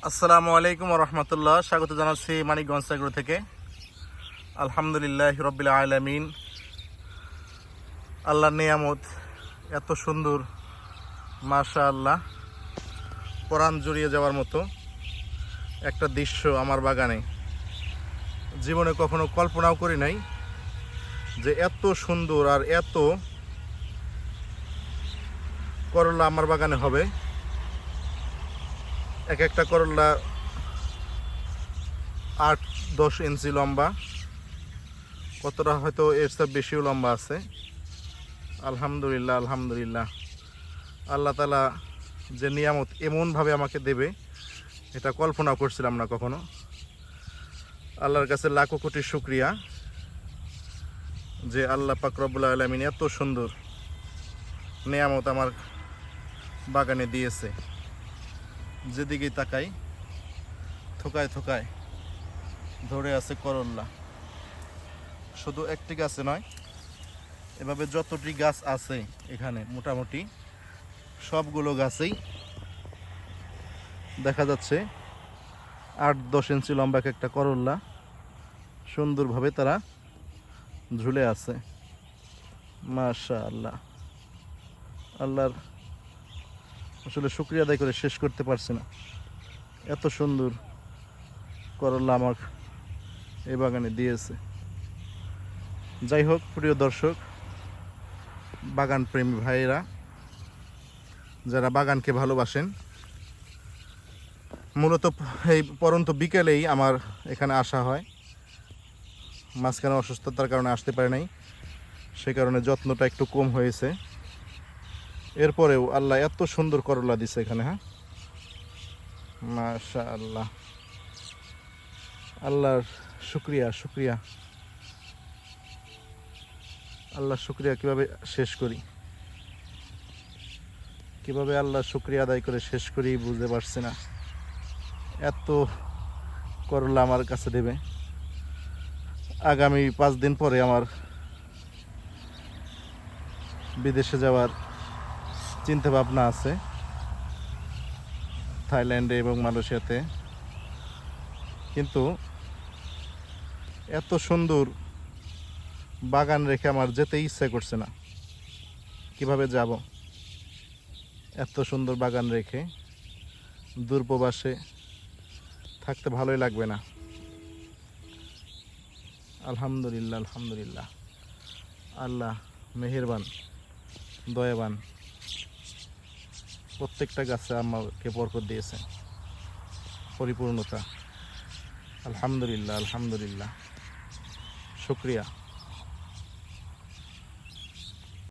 আসসালামু আলাইকুম রহমতুল্লাহ। স্বাগত জানাচ্ছি মানিকগঞ্জ এগ্রো থেকে। আলহামদুলিল্লাহ রব্বিল আলামিন। আল্লাহর নিয়ামত এত সুন্দর, মাশাআল্লাহ, কোরআন জড়িয়ে যাওয়ার মতো একটা দৃশ্য আমার বাগানে জীবনে কখনো কল্পনাও করি নাই যে এত সুন্দর আর এত করলা আমার বাগানে হবে। এক একটা করলা 8-10 ইঞ্চি লম্বা, কতটা হয়তো এর চেয়ে বেশিও লম্বা আছে। আলহামদুলিল্লাহ আলহামদুলিল্লাহ। আল্লাহ তাআলা যে নিয়ামত এমনভাবে আমাকে দেবে এটা কল্পনা করছিলাম না কখনো। আল্লাহর কাছে লাখো কোটি শুকরিয়া যে আল্লাহ পাক রব্বুল আলামিন এত সুন্দর নিয়ামত আমার বাগানে দিয়েছে। যেদিকেই তাকাই থোকায় থোকায় ধরে আছে করল্লা। শুধু একটি গাছে নয়, এভাবে যতটি গাছ আছে এখানে মোটামুটি সবগুলো গাছেই দেখা যাচ্ছে 8-10 ইঞ্চি লম্বা একটা করল্লা সুন্দরভাবে তারা ঝুলে আছে। মাশাআল্লাহ। আল্লাহর আসলে শুকরিয়া আদায় করে শেষ করতে পারছি না। এত সুন্দর করল্লা আমার এই বাগানে দিয়েছে। যাই হোক, প্রিয় দর্শক, বাগান প্রেমী ভাইয়েরা যারা বাগানকে ভালোবাসেন, মূলত এই পরন্ত বিকেলেই আমার এখানে আসা হয়। মাঝখানে অসুস্থতার কারণে আসতে পারে নাই, সে কারণে যত্নটা একটু কম হয়েছে। এরপরেও আল্লাহ এত সুন্দর করলা দিছে এখানে। হ্যাঁ, মাশাআল্লাহ। আল্লাহর শুকরিয়া শুকরিয়া। আল্লাহর শুকরিয়া কিভাবে শেষ করি, কিভাবে আল্লাহর শুকরিয়া আদায় করে শেষ করি বুঝতে পারছি না। এত করলা আমার কাছে দেবে। আগামী 5 দিন পরে আমার বিদেশে যাওয়ার চিন্তা ভাবনা আছে, থাইল্যান্ডে এবং মালয়েশিয়াতে। কিন্তু এত সুন্দর বাগান রেখে আমার যেতে ইচ্ছা করছে না। কিভাবে যাব? এত সুন্দর বাগান রেখে দূরপ্রবাসে থাকতে ভালোই লাগবে না। আলহামদুলিল্লাহ আলহামদুলিল্লাহ। আল্লাহ মেহেরবান, দয়াবান। প্রত্যেকটা গাছে আমাকে বরকত দিয়েছে, পরিপূর্ণতা। আলহামদুলিল্লাহ আলহামদুলিল্লাহ। শুকরিয়া।